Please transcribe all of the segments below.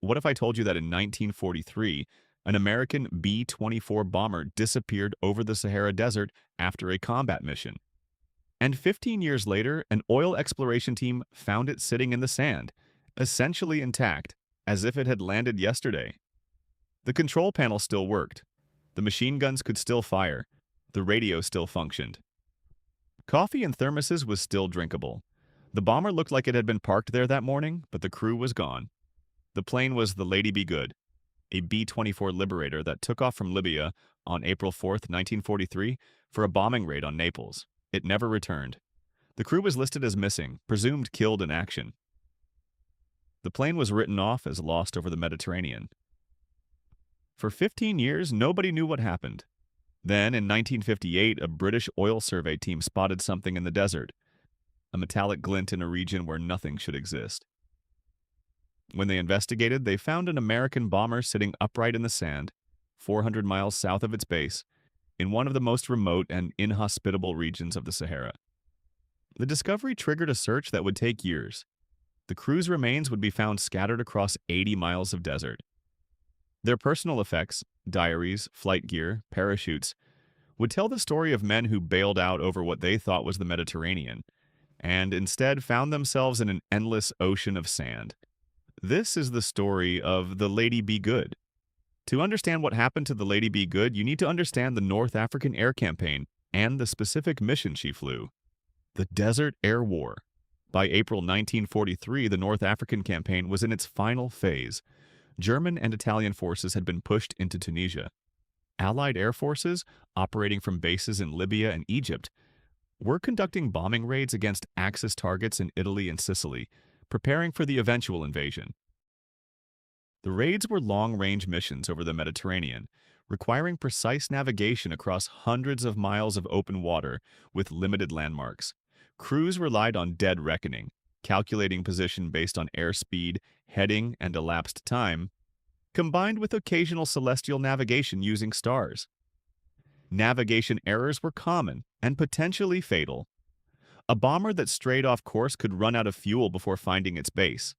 What if I told you that in 1943, an American B-24 bomber disappeared over the Sahara Desert after a combat mission? And 15 years later, an oil exploration team found it sitting in the sand, essentially intact, as if it had landed yesterday. The control panel still worked. The machine guns could still fire. The radio still functioned. Coffee in thermoses was still drinkable. The bomber looked like it had been parked there that morning, but the crew was gone. The plane was the Lady Be Good, a B-24 Liberator that took off from Libya on April 4th, 1943, for a bombing raid on Naples. It never returned. The crew was listed as missing, presumed killed in action. The plane was written off as lost over the Mediterranean. For 15 years, nobody knew what happened. Then, in 1958, a British oil survey team spotted something in the desert, a metallic glint in a region where nothing should exist. When they investigated, they found an American bomber sitting upright in the sand, 400 miles south of its base, in one of the most remote and inhospitable regions of the Sahara. The discovery triggered a search that would take years. The crew's remains would be found scattered across 80 miles of desert. Their personal effects, diaries, flight gear, parachutes, would tell the story of men who bailed out over what they thought was the Mediterranean, and instead found themselves in an endless ocean of sand. This is the story of the Lady Be Good. To understand what happened to the Lady Be Good, you need to understand the North African Air Campaign and the specific mission she flew. The Desert Air War. By April 1943, the North African campaign was in its final phase. German and Italian forces had been pushed into Tunisia. Allied air forces, operating from bases in Libya and Egypt, were conducting bombing raids against Axis targets in Italy and Sicily, preparing for the eventual invasion. The raids were long-range missions over the Mediterranean, requiring precise navigation across hundreds of miles of open water with limited landmarks. Crews relied on dead reckoning, calculating position based on airspeed, heading, and elapsed time, combined with occasional celestial navigation using stars. Navigation errors were common and potentially fatal. A bomber that strayed off course could run out of fuel before finding its base.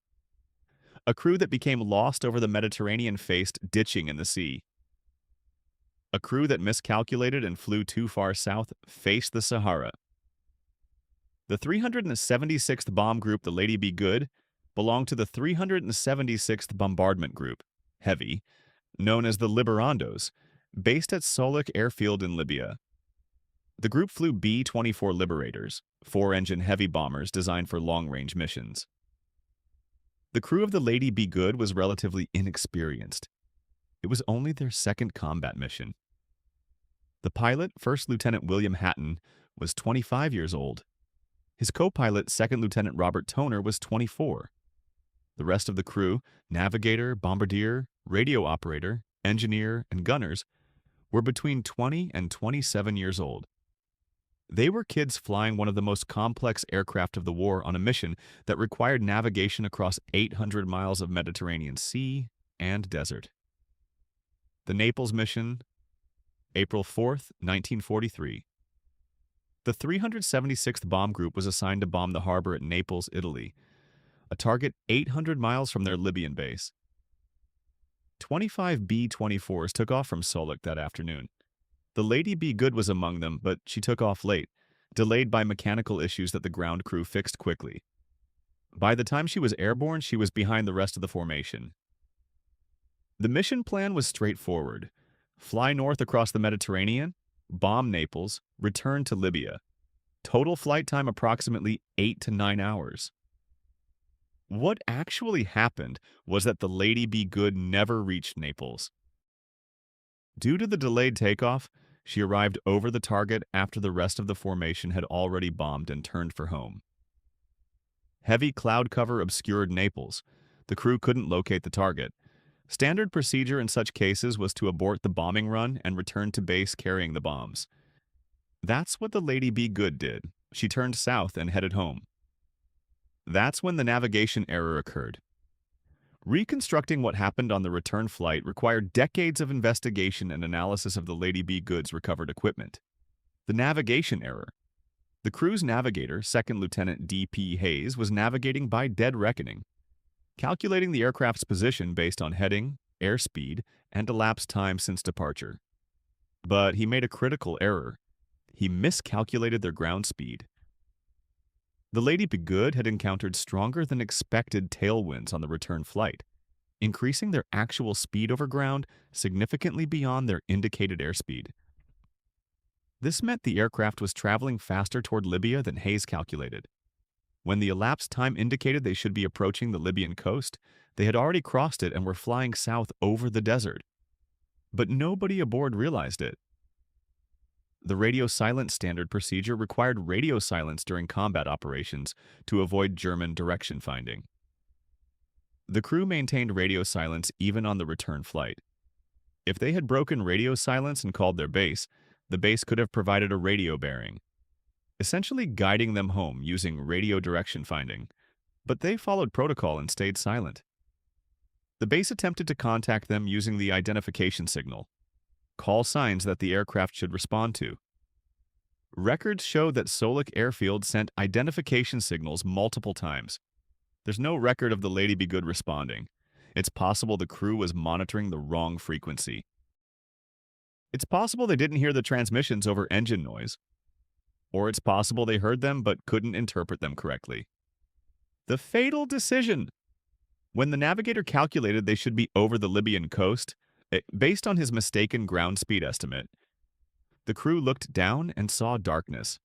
A crew that became lost over the Mediterranean faced ditching in the sea. A crew that miscalculated and flew too far south faced the Sahara. The 376th Bomb Group, the Lady Be Good, belonged to the 376th Bombardment Group, Heavy, known as the Liberandos, based at Solik Airfield in Libya. The group flew B-24 Liberators, four-engine heavy bombers designed for long-range missions. The crew of the Lady Be Good was relatively inexperienced. It was only their second combat mission. The pilot, First Lieutenant William Hatton, was 25 years old. His co-pilot, Second Lieutenant Robert Toner, was 24. The rest of the crew, navigator, bombardier, radio operator, engineer, and gunners, were between 20 and 27 years old. They were kids flying one of the most complex aircraft of the war on a mission that required navigation across 800 miles of Mediterranean sea and desert. The Naples mission, April 4th, 1943. The 376th Bomb Group was assigned to bomb the harbor at Naples, Italy, a target 800 miles from their Libyan base. 25 B-24s took off from Solik that afternoon. The Lady Be Good was among them, but she took off late, delayed by mechanical issues that the ground crew fixed quickly. By the time she was airborne, she was behind the rest of the formation. The mission plan was straightforward. Fly north across the Mediterranean, bomb Naples, return to Libya. Total flight time approximately 8 to 9 hours. What actually happened was that the Lady Be Good never reached Naples. Due to the delayed takeoff, she arrived over the target after the rest of the formation had already bombed and turned for home. Heavy cloud cover obscured Naples. The crew couldn't locate the target. Standard procedure in such cases was to abort the bombing run and return to base carrying the bombs. That's what the Lady Be Good did. She turned south and headed home. That's when the navigation error occurred. Reconstructing what happened on the return flight required decades of investigation and analysis of the Lady Be Good's recovered equipment. The navigation error. The crew's navigator, Second Lieutenant D.P. Hayes, was navigating by dead reckoning. calculating the aircraft's position based on heading, airspeed, and elapsed time since departure. But he made a critical error. He miscalculated their ground speed. The Lady Be Good had encountered stronger than expected tailwinds on the return flight, increasing their actual speed over ground significantly beyond their indicated airspeed. This meant the aircraft was traveling faster toward Libya than Hayes calculated. When the elapsed time indicated they should be approaching the Libyan coast, they had already crossed it and were flying south over the desert. But nobody aboard realized it. The radio silence standard procedure required radio silence during combat operations to avoid German direction finding. The crew maintained radio silence even on the return flight. If they had broken radio silence and called their base, the base could have provided a radio bearing, essentially guiding them home using radio direction finding, but they followed protocol and stayed silent. The base attempted to contact them using the identification signal, call signs that the aircraft should respond to. Records show that Solok Airfield sent identification signals multiple times. There's no record of the Lady Be Good responding. It's possible the crew was monitoring the wrong frequency. It's possible they didn't hear the transmissions over engine noise. Or it's possible they heard them but couldn't interpret them correctly. The fatal decision! When the navigator calculated they should be over the Libyan coast, based on his mistaken ground speed estimate, the crew looked down and saw darkness.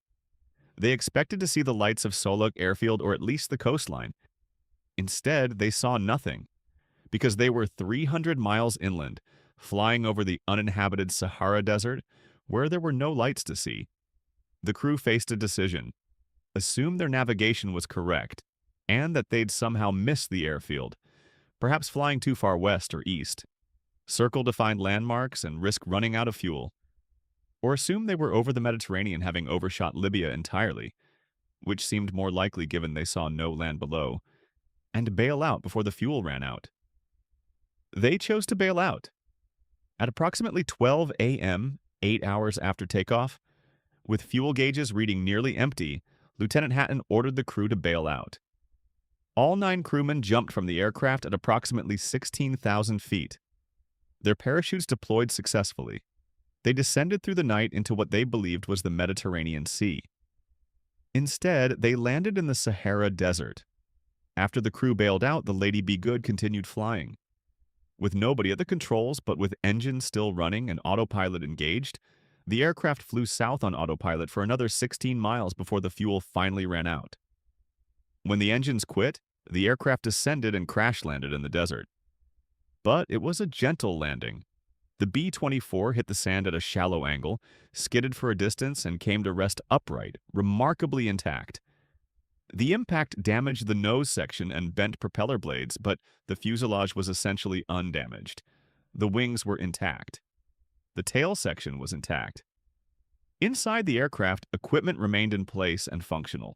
They expected to see the lights of Solok Airfield or at least the coastline. Instead, they saw nothing, because they were 300 miles inland, flying over the uninhabited Sahara Desert, where there were no lights to see. The crew faced a decision: assume their navigation was correct, and that they'd somehow missed the airfield, perhaps flying too far west or east, circle to find landmarks and risk running out of fuel, or assume they were over the Mediterranean having overshot Libya entirely, which seemed more likely given they saw no land below, and bail out before the fuel ran out. They chose to bail out. At approximately 12 a.m., 8 hours after takeoff, with fuel gauges reading nearly empty, Lieutenant Hatton ordered the crew to bail out. All 9 crewmen jumped from the aircraft at approximately 16,000 feet. Their parachutes deployed successfully. They descended through the night into what they believed was the Mediterranean Sea. Instead, they landed in the Sahara Desert. After the crew bailed out, the Lady Be Good continued flying. With nobody at the controls, but with engines still running and autopilot engaged, the aircraft flew south on autopilot for another 16 miles before the fuel finally ran out. When the engines quit, the aircraft descended and crash-landed in the desert. But it was a gentle landing. The B-24 hit the sand at a shallow angle, skidded for a distance, and came to rest upright, remarkably intact. The impact damaged the nose section and bent propeller blades, but the fuselage was essentially undamaged. The wings were intact. The tail section was intact. Inside the aircraft, equipment remained in place and functional.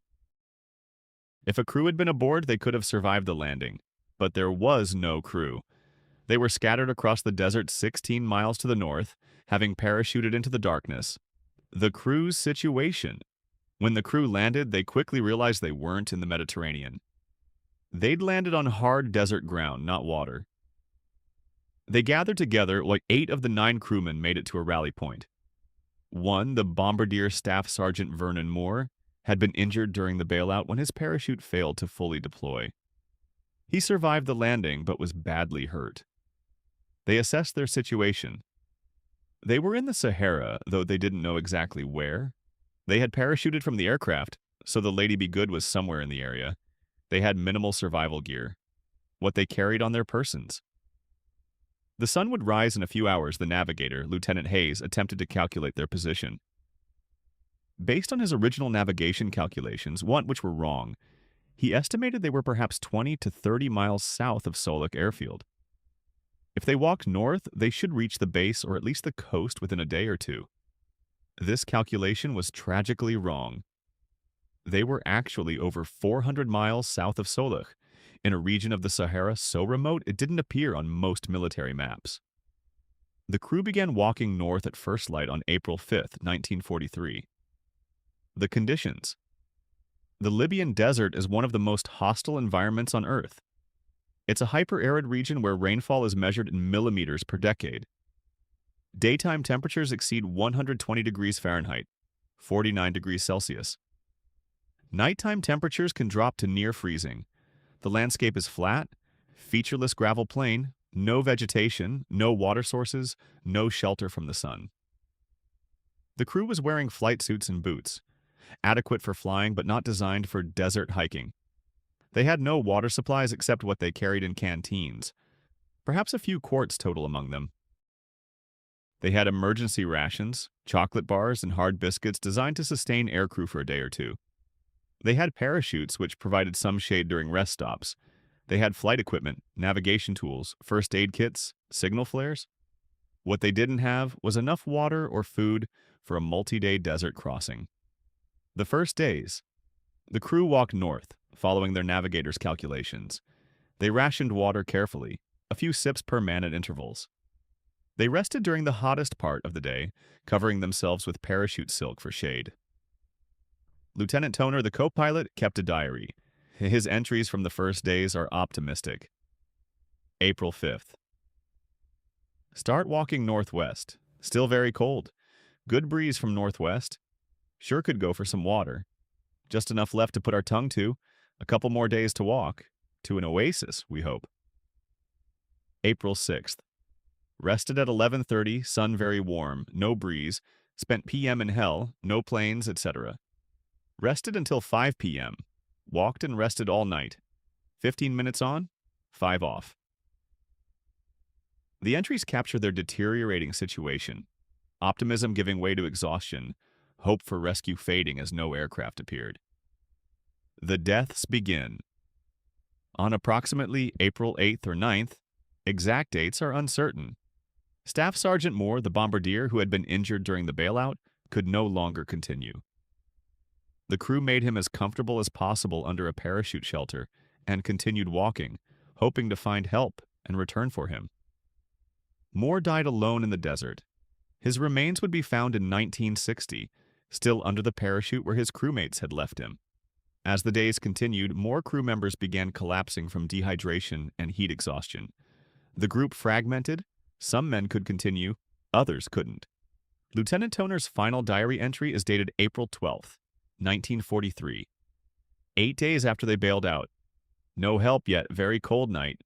If a crew had been aboard, they could have survived the landing. But there was no crew. They were scattered across the desert 16 miles to the north, having parachuted into the darkness. The crew's situation. When the crew landed, they quickly realized they weren't in the Mediterranean. They'd landed on hard desert ground, not water. They gathered together, like 8 of the 9 crewmen made it to a rally point. One, the Bombardier Staff Sergeant Vernon Moore, had been injured during the bailout when his parachute failed to fully deploy. He survived the landing, but was badly hurt. They assessed their situation. They were in the Sahara, though they didn't know exactly where. They had parachuted from the aircraft, so the Lady Be Good was somewhere in the area. They had minimal survival gear, what they carried on their persons. The sun would rise in a few hours. The navigator, Lieutenant Hayes, attempted to calculate their position. Based on his original navigation calculations, which were wrong, he estimated they were perhaps 20 to 30 miles south of Solok Airfield. If they walked north, they should reach the base or at least the coast within a day or two. This calculation was tragically wrong. They were actually over 400 miles south of Solok, in a region of the Sahara so remote it didn't appear on most military maps. The crew began walking north at first light on April 5, 1943. The conditions. The Libyan desert is one of the most hostile environments on Earth. It's a hyper-arid region where rainfall is measured in millimeters per decade. Daytime temperatures exceed 120 degrees Fahrenheit, 49 degrees Celsius. Nighttime temperatures can drop to near freezing. The landscape is flat, featureless gravel plain, no vegetation, no water sources, no shelter from the sun. The crew was wearing flight suits and boots, adequate for flying but not designed for desert hiking. They had no water supplies except what they carried in canteens, perhaps a few quarts total among them. They had emergency rations, chocolate bars, and hard biscuits designed to sustain aircrew for a day or two. They had parachutes which provided some shade during rest stops. They had flight equipment, navigation tools, first aid kits, signal flares. What they didn't have was enough water or food for a multi-day desert crossing. The first days, the crew walked north, following their navigator's calculations. They rationed water carefully, a few sips per man at intervals. They rested during the hottest part of the day, covering themselves with parachute silk for shade. Lieutenant Toner, the co-pilot, kept a diary. His entries from the first days are optimistic. April 5th. Start walking northwest. Still very cold. Good breeze from northwest. Sure could go for some water. Just enough left to put our tongue to. A couple more days to walk. To an oasis, we hope. April 6th. Rested at 11:30, sun very warm, no breeze. Spent PM in hell, no planes, etc. Rested until 5 p.m. Walked and rested all night. 15 minutes on, 5 off. The entries capture their deteriorating situation. Optimism giving way to exhaustion. Hope for rescue fading as no aircraft appeared. The deaths begin. On approximately April 8th or 9th, exact dates are uncertain. Staff Sergeant Moore, the bombardier who had been injured during the bailout, could no longer continue. The crew made him as comfortable as possible under a parachute shelter and continued walking, hoping to find help and return for him. Moore died alone in the desert. His remains would be found in 1960, still under the parachute where his crewmates had left him. As the days continued, more crew members began collapsing from dehydration and heat exhaustion. The group fragmented. Some men could continue, others couldn't. Lieutenant Toner's final diary entry is dated April 12th, 1943. 8 days after they bailed out. No help yet, very cold night.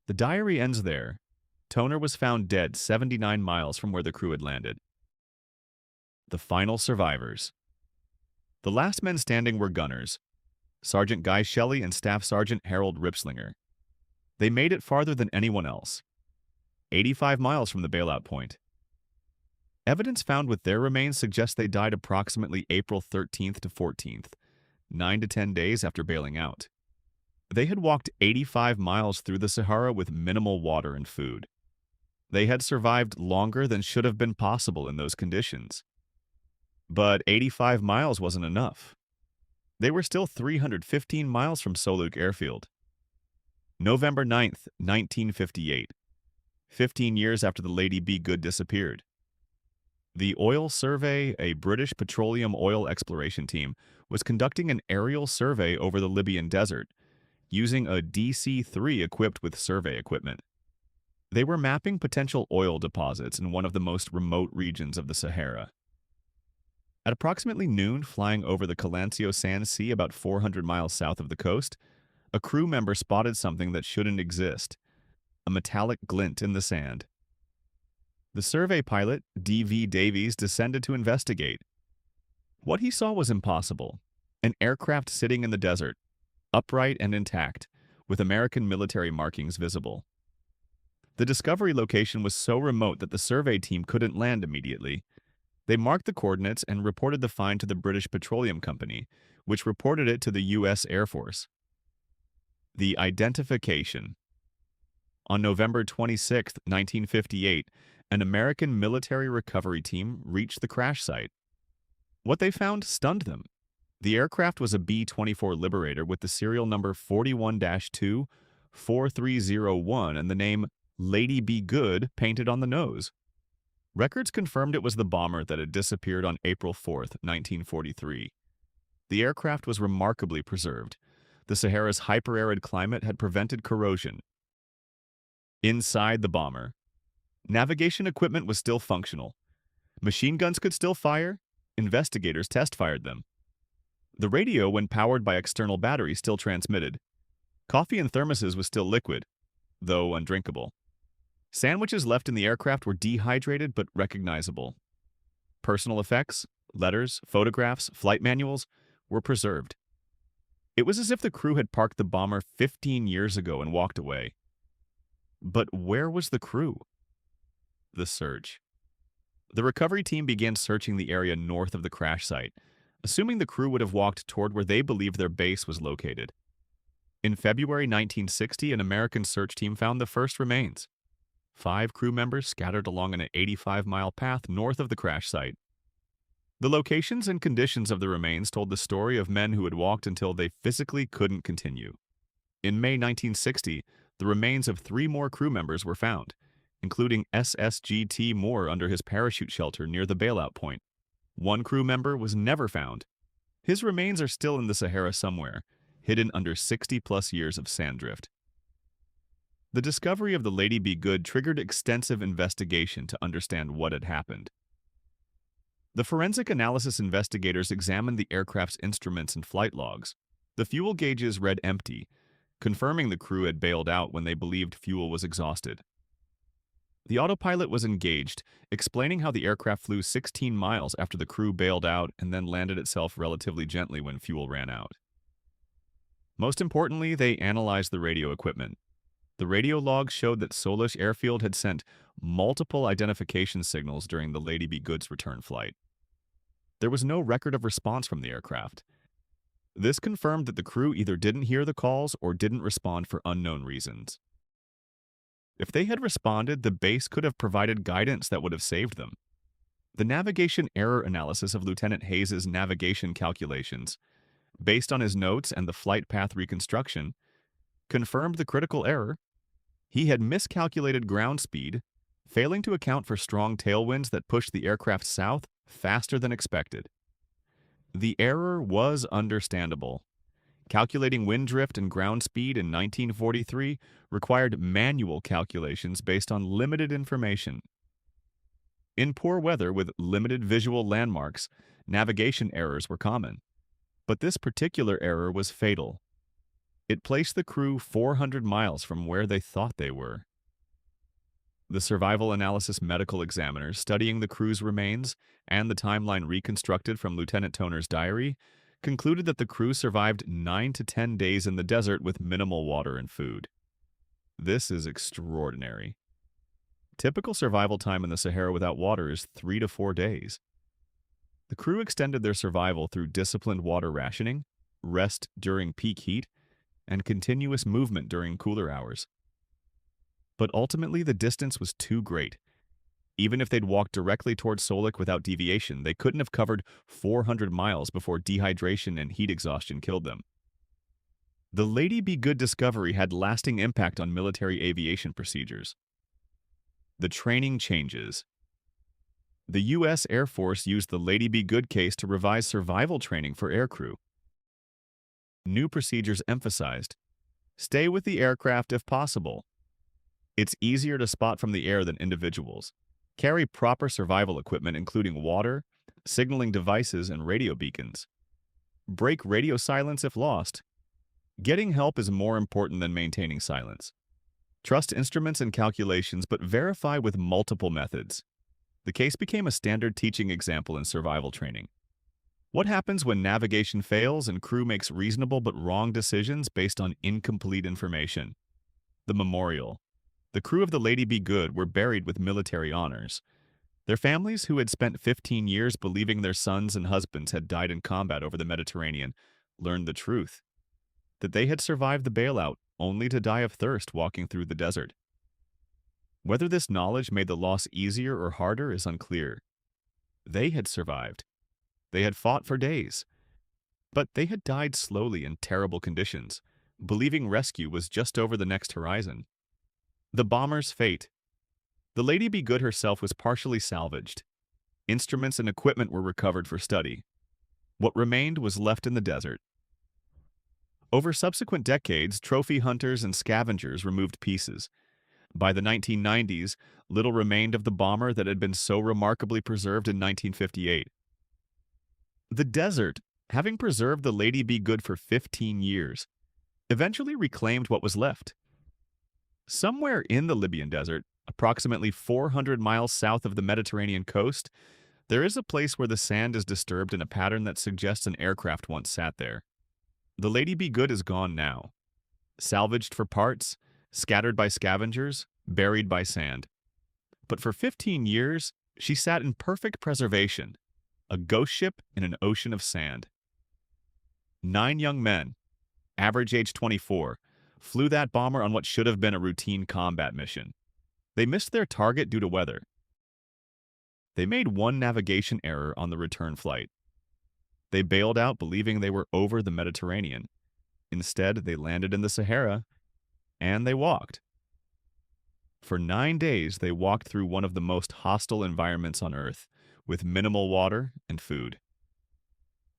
The diary ends there. Toner was found dead 79 miles from where the crew had landed. The final survivors. The last men standing were gunners, Sergeant Guy Shelley and Staff Sergeant Harold Ripslinger. They made it farther than anyone else. 85 miles from the bailout point. Evidence found with their remains suggests they died approximately April 13th to 14th, 9 to 10 days after bailing out. They had walked 85 miles through the Sahara with minimal water and food. They had survived longer than should have been possible in those conditions. But 85 miles wasn't enough. They were still 315 miles from Soluk Airfield. November 9th, 1958. 15 years after the Lady Be Good disappeared. The Oil Survey, a British petroleum oil exploration team, was conducting an aerial survey over the Libyan desert, using a DC-3 equipped with survey equipment. They were mapping potential oil deposits in one of the most remote regions of the Sahara. At approximately noon, flying over the Calancio Sand Sea about 400 miles south of the coast, a crew member spotted something that shouldn't exist. A metallic glint in the sand. The survey pilot, D.V. Davies, descended to investigate. What he saw was impossible. An aircraft sitting in the desert, upright and intact, with American military markings visible. The discovery location was so remote that the survey team couldn't land immediately. They marked the coordinates and reported the find to the British Petroleum Company, which reported it to the U.S. Air Force. The identification. On November 26, 1958, an American military recovery team reached the crash site. What they found stunned them. The aircraft was a B-24 Liberator with the serial number 41-2-4301 and the name Lady Be Good painted on the nose. Records confirmed it was the bomber that had disappeared on April 4, 1943. The aircraft was remarkably preserved. The Sahara's hyper-arid climate had prevented corrosion. Inside the bomber, navigation equipment was still functional. Machine guns could still fire. Investigators test-fired them. The radio, when powered by external batteries, still transmitted. Coffee in thermoses was still liquid, though undrinkable. Sandwiches left in the aircraft were dehydrated but recognizable. Personal effects, letters, photographs, flight manuals were preserved. It was as if the crew had parked the bomber 15 years ago and walked away. But where was the crew? The search. The recovery team began searching the area north of the crash site, assuming the crew would have walked toward where they believed their base was located. In February 1960, an American search team found the first remains. 5 crew members scattered along an 85-mile path north of the crash site. The locations and conditions of the remains told the story of men who had walked until they physically couldn't continue. In May 1960, the remains of 3 more crew members were found, including SSGT Moore under his parachute shelter near the bailout point. 1 crew member was never found. His remains are still in the Sahara somewhere, hidden under 60-plus years of sand drift. The discovery of the Lady Be Good triggered extensive investigation to understand what had happened. The forensic analysis investigators examined the aircraft's instruments and flight logs. The fuel gauges read empty, confirming the crew had bailed out when they believed fuel was exhausted. The autopilot was engaged, explaining how the aircraft flew 16 miles after the crew bailed out and then landed itself relatively gently when fuel ran out. Most importantly, they analyzed the radio equipment. The radio logs showed that Solish Airfield had sent multiple identification signals during the Lady Be Good's return flight. There was no record of response from the aircraft. This confirmed that the crew either didn't hear the calls or didn't respond for unknown reasons. If they had responded, the base could have provided guidance that would have saved them. The navigation error analysis of Lieutenant Hayes's navigation calculations, based on his notes and the flight path reconstruction, confirmed the critical error. He had miscalculated ground speed, failing to account for strong tailwinds that pushed the aircraft south faster than expected. The error was understandable. Calculating wind drift and ground speed in 1943 required manual calculations based on limited information. In poor weather with limited visual landmarks, navigation errors were common. But this particular error was fatal. It placed the crew 400 miles from where they thought they were. The survival analysis medical examiners studying the crew's remains and the timeline reconstructed from Lieutenant Toner's diary concluded that the crew survived 9 to 10 days in the desert with minimal water and food. This is extraordinary. Typical survival time in the Sahara without water is 3 to 4 days. The crew extended their survival through disciplined water rationing, rest during peak heat, and continuous movement during cooler hours. But ultimately, the distance was too great. Even if they'd walked directly towards Solik without deviation, they couldn't have covered 400 miles before dehydration and heat exhaustion killed them. The Lady Be Good discovery had lasting impact on military aviation procedures. The training changes. The U.S. Air Force used the Lady Be Good case to revise survival training for aircrew. New procedures emphasized: stay with the aircraft if possible. It's easier to spot from the air than individuals. Carry proper survival equipment including water, signaling devices, and radio beacons. Break radio silence if lost. Getting help is more important than maintaining silence. Trust instruments and calculations, but verify with multiple methods. The case became a standard teaching example in survival training. What happens when navigation fails and crew makes reasonable but wrong decisions based on incomplete information? The memorial. The crew of the Lady Be Good were buried with military honors. Their families, who had spent 15 years believing their sons and husbands had died in combat over the Mediterranean, learned the truth: that they had survived the bailout only to die of thirst walking through the desert. Whether this knowledge made the loss easier or harder is unclear. They had survived. They had fought for days. But they had died slowly in terrible conditions, believing rescue was just over the next horizon. The bomber's fate. The Lady Be Good herself was partially salvaged. Instruments and equipment were recovered for study. What remained was left in the desert. Over subsequent decades, trophy hunters and scavengers removed pieces. By the 1990s, little remained of the bomber that had been so remarkably preserved in 1958. The desert, having preserved the Lady Be Good for 15 years, eventually reclaimed what was left. Somewhere in the Libyan desert, approximately 400 miles south of the Mediterranean coast, there is a place where the sand is disturbed in a pattern that suggests an aircraft once sat there. The Lady Be Good is gone now, salvaged for parts, scattered by scavengers, buried by sand. But for 15 years, she sat in perfect preservation, a ghost ship in an ocean of sand. 9 young men, average age 24, flew that bomber on what should have been a routine combat mission. They missed their target due to weather. They made one navigation error on the return flight. They bailed out believing they were over the Mediterranean. Instead, they landed in the Sahara, and they walked. For 9 days, they walked through one of the most hostile environments on Earth, with minimal water and food.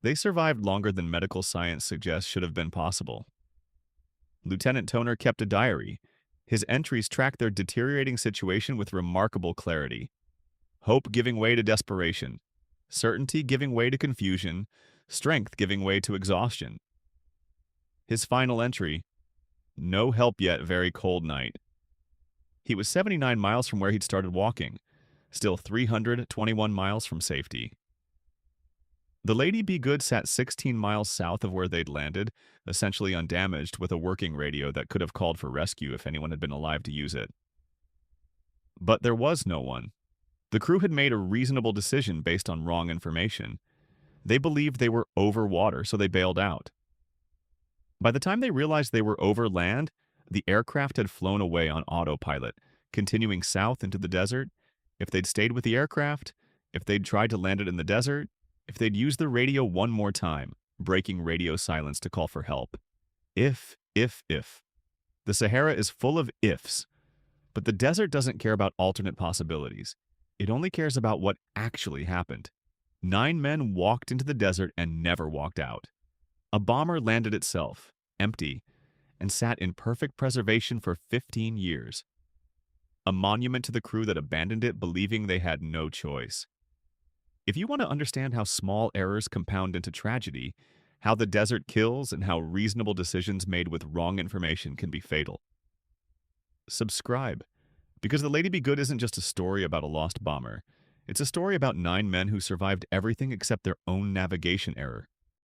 They survived longer than medical science suggests should have been possible. Lieutenant Toner kept a diary. His entries tracked their deteriorating situation with remarkable clarity. Hope giving way to desperation, certainty giving way to confusion, strength giving way to exhaustion. His final entry, "No help yet, very cold night." He was 79 miles from where he'd started walking, still 321 miles from safety. The Lady Be Good sat 16 miles south of where they'd landed, essentially undamaged, with a working radio that could have called for rescue if anyone had been alive to use it. But there was no one. The crew had made a reasonable decision based on wrong information. They believed they were over water, so they bailed out. By the time they realized they were over land, the aircraft had flown away on autopilot, continuing south into the desert. If they'd stayed with the aircraft, if they'd tried to land it in the desert, if they'd used the radio one more time, breaking radio silence to call for help. If. The Sahara is full of ifs, but the desert doesn't care about alternate possibilities. It only cares about what actually happened. 9 men walked into the desert and never walked out. A bomber landed itself, empty, and sat in perfect preservation for 15 years. A monument to the crew that abandoned it believing they had no choice. If you want to understand how small errors compound into tragedy, how the desert kills, and how reasonable decisions made with wrong information can be fatal, subscribe. Because The Lady Be Good isn't just a story about a lost bomber. It's a story about 9 men who survived everything except their own navigation error.